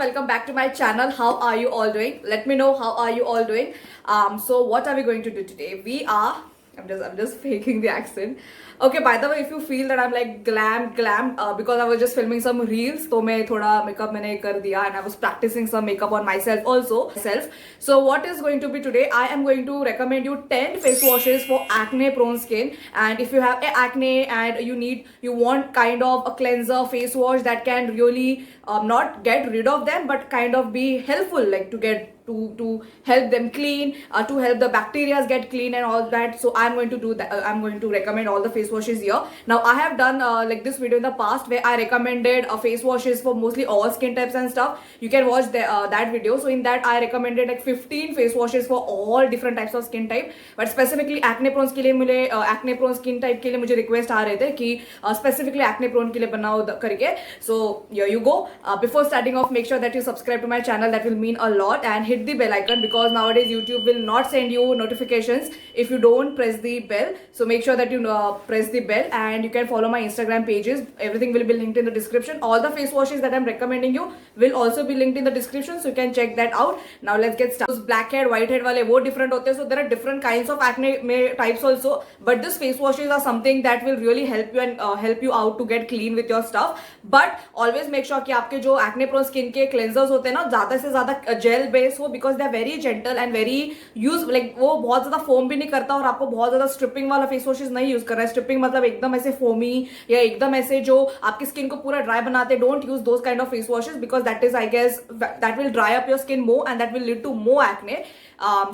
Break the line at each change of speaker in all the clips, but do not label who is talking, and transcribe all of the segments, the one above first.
welcome back to my channel. How are you all doing? Let me know how are you all doing. So what are we going to do today? I'm just faking the accent. Okay, by the way, if you feel that I'm like glam, because I was just filming some reels, तो मैं थोड़ा makeup मैंने कर दिया and I was practicing some makeup on myself also. So what is going to be today? I am going to recommend you 10 face washes for acne prone skin. And if you have acne and you want kind of a cleanser face wash that can really not get rid of them, but kind of be helpful, like to help them clean, to help the bacteria get clean and all that. So I'm going to do that. I'm going to recommend all the face washes here. Now I have done like this video in the past where I recommended face washes for mostly all skin types and stuff. You can watch that video. So in that I recommended like 15 face washes for all different types of skin type. But specifically acne prone के लिए मुझे acne prone skin type के लिए मुझे request आ रहे थे कि specifically acne prone के लिए बनाओ करके. So here you go. Before starting off, make sure that you subscribe to my channel. That will mean a lot. And hit the bell icon because nowadays YouTube will not send you notifications if you don't press the bell. So make sure that you press the bell, and you can follow my Instagram pages. Everything will be linked in the description. All the face washes that I'm recommending you will also be linked in the description, so you can check that out. Now let's get started. Those blackhead, whitehead wale wo different hote hain, so there are different kinds of acne types also. But this face washes are something that will really help you and help you out to get clean with your stuff. But always make sure कि आपके जो acne prone skin के cleansers होते हैं ना, ज़्यादा से ज़्यादा gel base हो, because they are very gentle and very use like वो बहुत ज़्यादा foam भी नहीं करता और आपको बहुत ज़्यादा stripping वाला face washes नहीं use कर रहा है. Stripping मतलब एकदम ऐसे foamy या एकदम ऐसे जो आपकी skin को पूरा dry बनाते. Don't use those kind of face washes because that is, I guess, that will dry up your skin more and that will lead to more acne.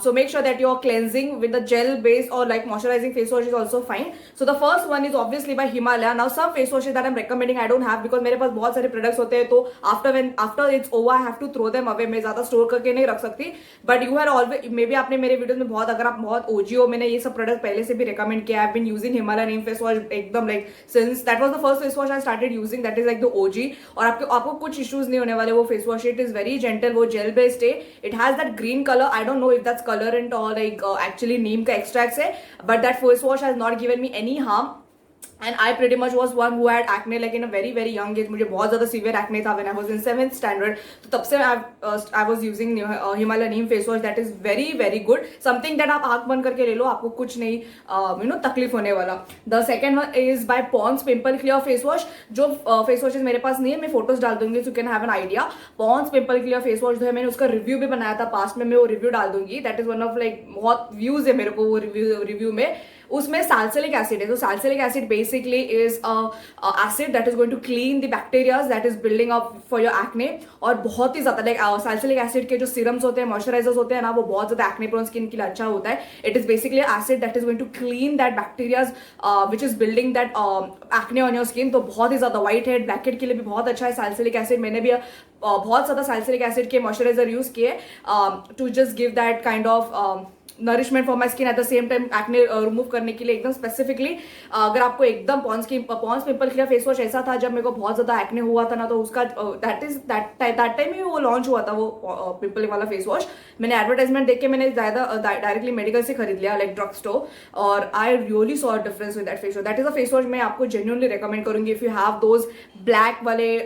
So make sure that you're cleansing with the gel base or like moisturizing face wash is also fine. So the first one is obviously by Himalaya. Now some face washes that I'm recommending I don't have because मेरे पास बहुत सारे products होते हैं, तो after it's over I have to throw them away. मैं ज़्यादा store करके नहीं रख सकती. But you had always, maybe आपने मेरे वीडियोस में बहुत, अगर आप बहुत OG हो, मैंने ये सब प्रोडक्ट पहले से भी recommend किया. I've been using Himalaya Neem face wash एकदम like since that was the first face wash I started using. That is like the OG. और आपको कुछ issues नहीं होने वाले वो face wash. It is very gentle, वो gel based है. It has that green color. I don't know if that's colorant or like actually neem का extracts है, but that face wash has not given me any harm. And I pretty much was one who had acne like in a very very young age. मुझे बहुत ज़्यादा severe acne था when I was in 7th standard. तो तब से I was using Himalaya Neem face wash. That is very very good. Something that आप आँख बंद करके ले लो, आपको कुछ नहीं तकलीफ होने वाला. The second one is by Pond's Pimple Clear face wash. जो face washes मेरे पास नहीं है, मैं फोटोज डाल दूंगी so you can have an idea. Pond's Pimple Clear face wash जो है, मैंने उसका रिव्यू भी बनाया था पास्ट में, मैं वो रिव्यू डाल दूंगी. That is one of like बहुत व्यूज है मेरे को वो रिव्यू में. उसमें सैलिसिलिक एसिड है. तो salicylic acid basically is acid that is going to clean the bacterias that is building up for your acne. और बहुत ही ज्यादा लाइक सैलिसिलिक एसिड के जो सीरम्स होते हैं, मॉइस्चराइजर्स होते हैं ना, वो बहुत ज्यादा एक्ने प्रोन स्किन के लिए अच्छा होता है. It is basically acid that is going to clean that bacterias which is building that acne on your skin. तो बहुत ही ज्यादा व्हाइट हेड, ब्लैक हेड के लिए भी बहुत अच्छा है सैलिसिलिक एसिड. मैंने भी बहुत ज्यादा सैलिसिलिक एसिड के मॉइस्चराइजर यूज किए to just give that kind of nourishment for my skin at the same time acne remove करने के लिए एकदम स्पेसिफिकली. अगर आपको एकदम Pond's pimple clear face wash ऐसा था जब मेरे को बहुत ज्यादा एक्ने हुआ था ना, तो उसका दैट टाइम ही वो लॉन्च हुआ था वो पिंपल वाला फेस वॉश. मैंने एडवर्टाइजमेंट देख के मैंने ज़्यादा डायरेक्टली मेडिकल से खरीद लिया लाइक ड्रग स्टोर, और I really saw difference with that face wash. That is a face wash मैं आपको जेन्युइनली रिकमेंड करूंगी if you have those black वाले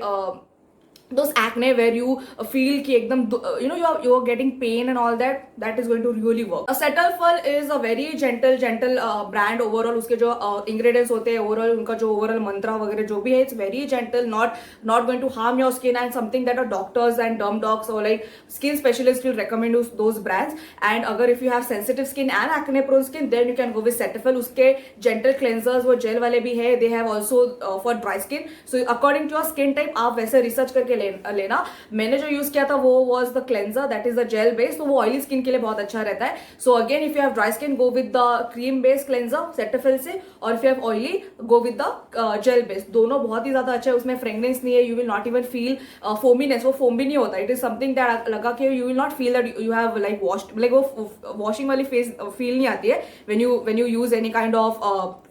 those acne where you feel कि एकदम you are getting pain and all that is going to really work. Cetaphil is a very gentle brand overall. उसके जो ingredients होते हैं overall, उनका जो overall मंत्रा वगैरह जो भी है, it's very gentle, not going to harm your skin, and something that doctors and derm docs or like skin specialists will recommend those brands. And अगर if you have sensitive skin and acne prone skin, then you can go with Cetaphil. उसके gentle cleansers वो gel वाले भी है. They have also for dry skin. So according to your skin type आप वैसे research करके लेना. मैंने जो यूज किया था वो was the cleanser that is the gel base. तो वो ऑयली स्किन के लिए बहुत अच्छा रहता है. So again if you have dry skin go with the cream based cleanser Cetaphil से, और if you have oily go with the gel base. दोनों बहुत ही ज्यादा अच्छा है. उसमें फ्रेग्रेंस नहीं है. You will not even feel foaminess. वो फोम भी नहीं होता. इट इज समथिंग दैट लगा कि you will not feel that you have like washed, like वो वॉशिंग वाली फेस फील नहीं आती है when you use any kind of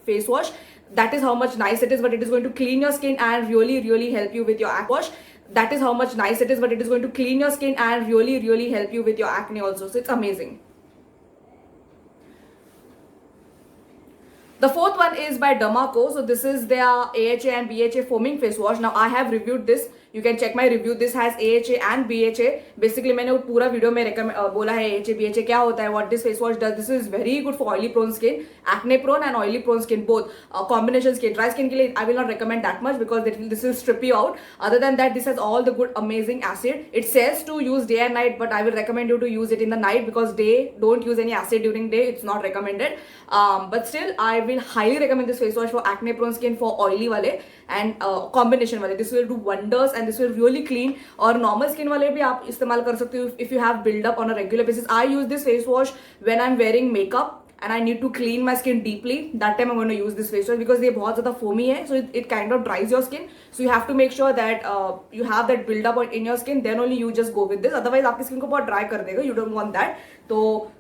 face wash. That is how much nice it is, but it is going to clean your skin and really help you with your acne wash. That is how much nice it is, but it is going to clean your skin and really help you with your acne also. So it's amazing. The fourth one is by Dermaco. So this is their AHA and BHA foaming face wash. Now I have reviewed this You can check my review. This has AHA and BHA. Basically मैंने वो पूरा video में बोला है AHA BHA क्या होता है, what this face wash does. This is very good for oily prone skin, acne prone and oily prone skin both. Combination skin, dry skin के लिए I will not recommend that much because this will strip you out. Other than that, this has all the good amazing acid. It says to use day and night, but I will recommend you to use it in the night because day don't use any acid during day. It's not recommended. But still, I will highly recommend this face wash for acne prone skin, for oily wale and combination wale. This will do wonders and this will really clean. और normal skin वाले भी आप इस्तेमाल कर सकते हो if you have build up on a regular basis. I use this face wash when I'm wearing makeup and I need to clean my skin deeply. That time I'm going to use this face wash because ये बहुत ज़्यादा foamy है, so it kind of dries your skin. So you have to make sure that you have that build up in your skin. Then only you just go with this. Otherwise आपकी skin को बहुत dry कर देगा. You don't want that. तो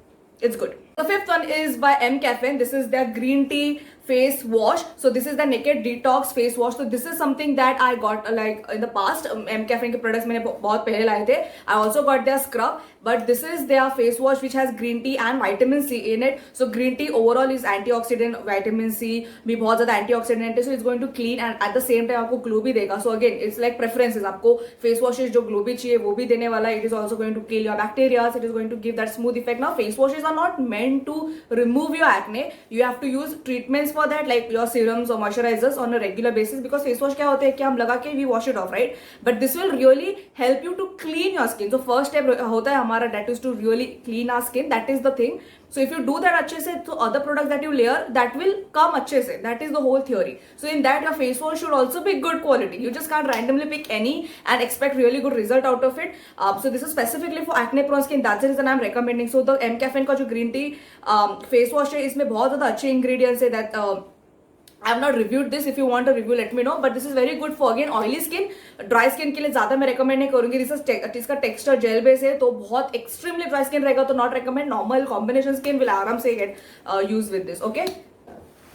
it's good. The fifth one is by M Caffeine. This is their green tea face wash. So this is the naked detox face wash. So this is something that I got like in the past. M Caffeine के products मैंने बहुत पहले लाए थे. I also got their scrub, but this is their face wash which has green tea and vitamin C in it. So green tea overall is antioxidant, vitamin C भी बहुत ज़्यादा antioxidant है. So it's going to clean and at the same time आपको glow भी देगा. So again it's like preferences. आपको face washes जो glow भी चाहिए वो भी देने वाला है. It is also going to kill your bacteria. It is going to give that smooth effect. Now face washes are not meant to remove your acne. You have to use treatments for that like your serums or moisturizers on a regular basis because face wash क्या होते हैं कि हम लगा के we wash it off, right? But this will really help you to clean your skin. So first step होता है हमारा that is to really clean our skin. That is the thing. So if you do that अच्छे से, तो other products that you layer that will come अच्छे से. That is the whole theory. So in that your face wash should also be good quality. You just can't randomly pick any and expect really good result out of it. So this is specifically for acne prone skin. That's the reason I'm recommending. So the M Caffeine का जो green tea face wash है इसमें बहुत ज़्यादा अच्छे ingredients है that I have not reviewed this. If you want a review, let me know. But this is very good for again oily skin, dry skin के लिए ज़्यादा मैं recommend नहीं करूँगी. इसका texture gel base है तो बहुत extremely dry skin रहेगा तो not recommend. Normal combination skin will आराम से get use with this. Okay.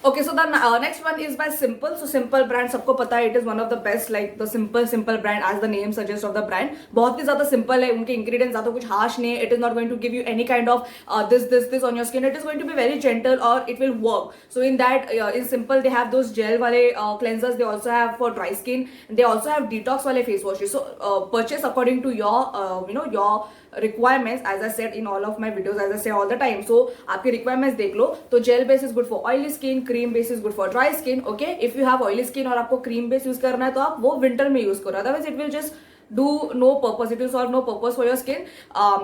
Okay, so the next one is by Simple. So Simple brand सबको पता है, it is one of the best, like the simple brand as the name suggests of the brand. बहुत ही ज़्यादा simple है, उनके ingredients ज़्यादा कुछ harsh नहीं है. It is not going to give you any kind of this on your skin. It is going to be very gentle or it will work. So in that in Simple they have those gel वाले cleansers. They also have for dry skin. They also have detox वाले face washes. So purchase according to your your requirements. As I said in all of my videos, as I say all the time. So आपके requirements देख लो. तो gel base is good for oily skin, cream base is good for dry skin. Okay, if you have oily skin और आपको cream base use करना है तो आप वो winter में use करो. Otherwise it will just do no purpose. It will solve no purpose for your skin.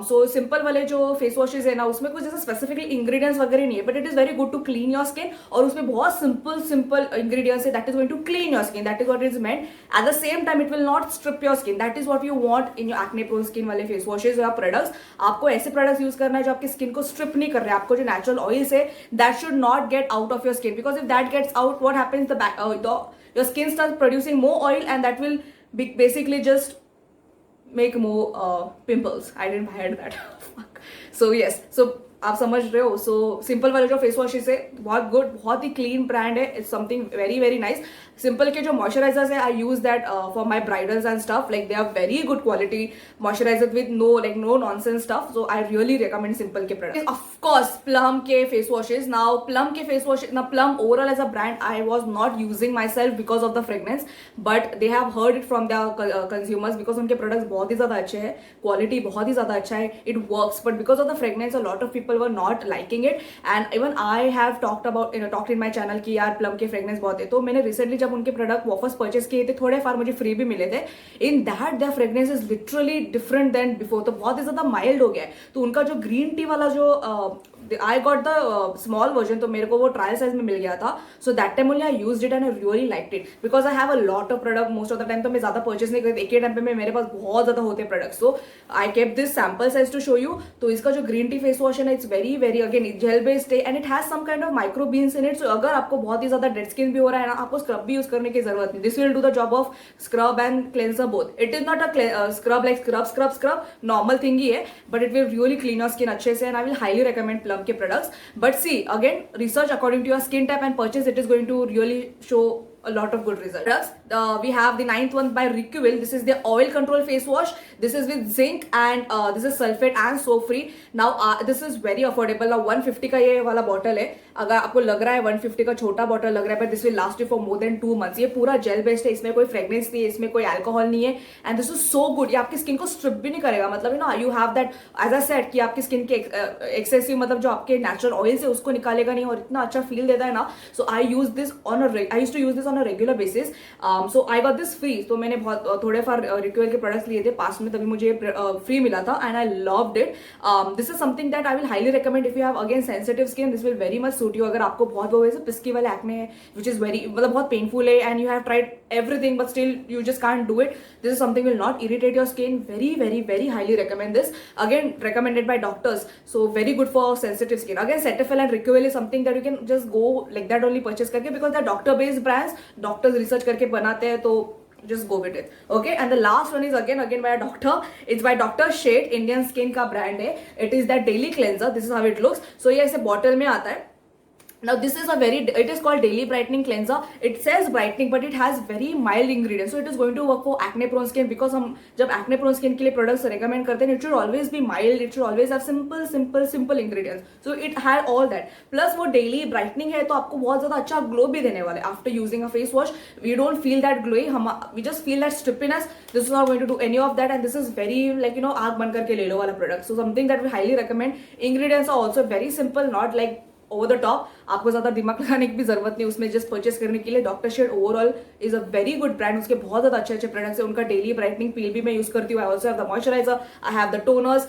So simple वाले जो face washes है ना उसमें कुछ जैसे specifically ingredients वगैरह नहीं है, but it is very good to clean your skin. और उसमें बहुत simple ingredients है that is going to clean your skin. That is what it is meant. At the same time it will not strip your skin. That is what you want in your acne prone skin वाले face washes या products. आपको ऐसे products use करना है जो आपकी skin को strip नहीं कर रहे. आपको जो natural oils है that should not get out of your skin because if that gets out, what happens? Your skin starts producing more oil and that will basically just make more pimples. I didn't hide that. Fuck. So yes, so आप समझ रहे हो. So simple वाले जो face washes है बहुत good, बहुत ही क्लीन ब्रांड है. It's something very very nice. Simple के जो मॉइस्चराइजर्स है I use that for my bridals and stuff. Like they are very good quality moisturiser with no nonsense stuff. So I really recommend Simple के product. Of course Plum के face washes. Now Plum के face wash ना Plum overall as a brand I was not using myself because of the fragrance, but they have heard it from the consumers because उनके products बहुत ही ज्यादा अच्छे हैं, quality बहुत ही ज्यादा अच्छा है, it works. But because of the fragrance a lot of people were not liking it and even I have talked in my channel कि यार प्लम के फ्रेगनेंस बहुत है. तो मैंने रिसेंटली जब उनके प्रोडक्ट वापस परचेस किए थे, थोड़े फार मुझे फ्री भी मिले थे. In that the fragrance is literally different than before. तो बहुत ही ज्यादा माइल्ड हो गया है. तो उनका जो ग्रीन टी वाला जो I got the small version, तो मेरे को वो ट्रायल साइज में मिल गया था. So that time only I used it and I really liked it because I have a lot of product. Most of the time तो मैं ज्यादा परचेस नहीं करती. एक ही टाइम पे मेरे पास बहुत ज्यादा होते products. So I kept this sample size to show you. तो इसका जो ग्रीन टी फेस वॉश है ना, it's very very again gel based है and it has some kind of micro beads in it. So अगर आपको बहुत ही ज्यादा डेड स्किन भी हो रहा है ना, आपको स्क्रब भी यूज करने की जरूरत नहीं. This will do the job of scrub and cleanser both. It is not a scrub like scrub normal thing ही है, but it will really clean your skin अच्छे से and I will highly recommend Plum के products. But see, again, research according to your skin type and purchase. It is going to really show a lot of good results. we have the 9th one by Ricuil. This is the oil control face wash. This is with zinc and this is sulfate and soap free. Now this is very affordable. Now 150 का ये वाला bottle है. अगर आपको लग रहा है 150 का छोटा बॉटल लग रहा है, but this will last you for more than 2 months. ये पूरा जेल बेस्ड है, इसमें कोई फ्रेग्रेंस नहीं है, इसमें कोई अल्कोहल नहीं है, and this is so good. ये आपकी स्किन को स्ट्रिप भी नहीं करेगा. मतलब you have that, as I said, कि आपकी स्किन के एक्सेसिव मतलब जो आपके नेचुरल ऑयल से उसको निकालेगा नहीं, और इतना अच्छा फील देता है ना. So I use this on I use to use this on a regular basis. So I got this free. तो मैंने बहुत थोड़े फार रिक्यूअल के प्रोडक्ट्स लिए थे पास में, तभी मुझे फ्री मिला था, and I loved it. This is something that I will highly recommend if you have again sensitive skin. This will very much suit you. अगर आपको बहुत वैसे पिस्की वाले एक्ने है विच इज वेरी मतलब बहुत पेनफुल है, and you have tried everything but still you just can't do it, this is something will not irritate your skin. Very very very highly recommend this. Again recommended by doctors, so very good for sensitive skin. Again Cetaphil and Ricuil is something that you can just go like that only purchase karke, because they're doctor based brands, doctors research karke banate hain, to just go with it. Okay, and the last one is again by a doctor. It's by Dr. Shade, Indian skin का brand है. It is that daily cleanser. This is how it looks. So ये ऐसे bottle में आता है. Now this is it is called daily brightening cleanser. It says brightening but it has very mild ingredients, so it is going to work for acne prone skin, because हम जब acne prone skin के लिए products recommend करते हैं, it should always be mild, it should always have simple ingredients. So it had all that, plus वो daily brightening है, तो आपको बहुत ज़्यादा अच्छा glow भी देने वाला है. After using a face wash we don't feel that glowy, we just feel that strippiness. This is not going to do any of that, and this is very like आग बंद करके ले लो वाला product. So something that we highly recommend. Ingredients are also very simple, not like over the top. आपको ज्यादा दिमाग लगाने की भी जरूरत नहीं उसमें जस्ट परचेस करने के लिए. Doctor Sheth's overall is a very good brand. उसके बहुत ज्यादा अच्छे अच्छे प्रोडक्ट्स है. उनका डेली ब्राइटनिंग पील भी मैं यूज करती हूँ. I also have the moisturiser, I have the toners,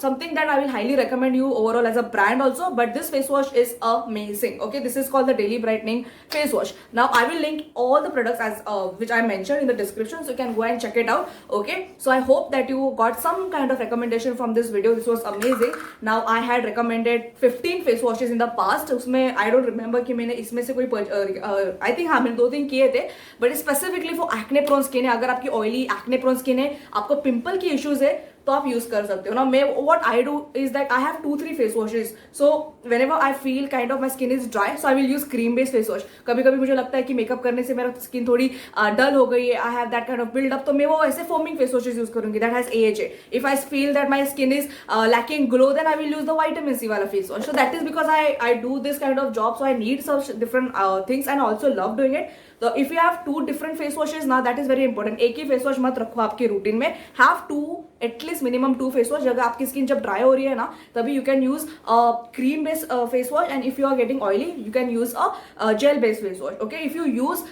something that I will highly recommend you overall as a brand also. But this face wash is amazing. Okay, this is called the daily brightening face wash. Now I will link all the products as which I mentioned in the description, so you can go and check it out. Okay, so I hope that you got some kind of recommendation from this video. This was amazing. Now I had recommended 15 face washes in the past. उसमें I don't remember कि मैंने इसमें से कोई I think हाँ मैंने 2-3 किए थे, but specifically for acne prone skin है. अगर आपकी ऑयली एक्ने प्रोन स्किन है, आपको पिंपल की इश्यूज है, तो आप यूज कर सकते हो ना. मैं what I do is that I have 2-3 face washes. So whenever I feel kind of my skin is dry, so I will use cream based face wash. कभी कभी मुझे लगता है कि मेकअप करने से मेरा स्किन थोड़ी डल हो गई है, I have that kind of buildup, तो मैं वो ऐसे फोमिंग फेस वॉशेज यूज करूंगी that has AHA. If I feel that my skin is lacking glow, then I will use the vitamin C वाला face wash. So that is because I do this kind of job, so I need such different things and also love doing it. तो if you have 2 different face washes ना, that is very important. एक ही face wash मत रखो आपके routine में. Have 2 at least minimum 2 face wash. अगर आपकी skin जब ड्राई हो रही है ना, तभी you can use cream based face wash, and if you are getting oily you can use a gel based face wash. Okay, if you use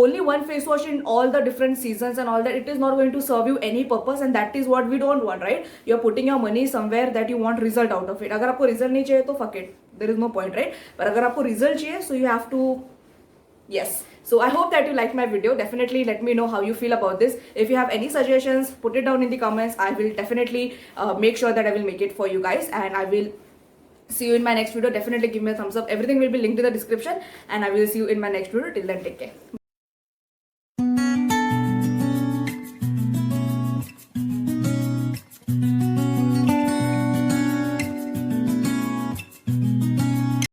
only one face wash in all the different seasons and all that, it is not going to serve you any purpose, and that is what we don't want, right? You're putting your money somewhere that you want result out of it. अगर आपको result नहीं चाहिए तो fuck it, there is no point, right? पर अगर आपको result चाहिए, so you have to, yes. So I hope that you liked my video. Definitely let me know how you feel about this. If you have any suggestions, put it down in the comments. I will definitely make sure that I will make it for you guys, and I will see you in my next video. Definitely give me a thumbs up. Everything will be linked in the description, and I will see you in my next video. Till then, take care.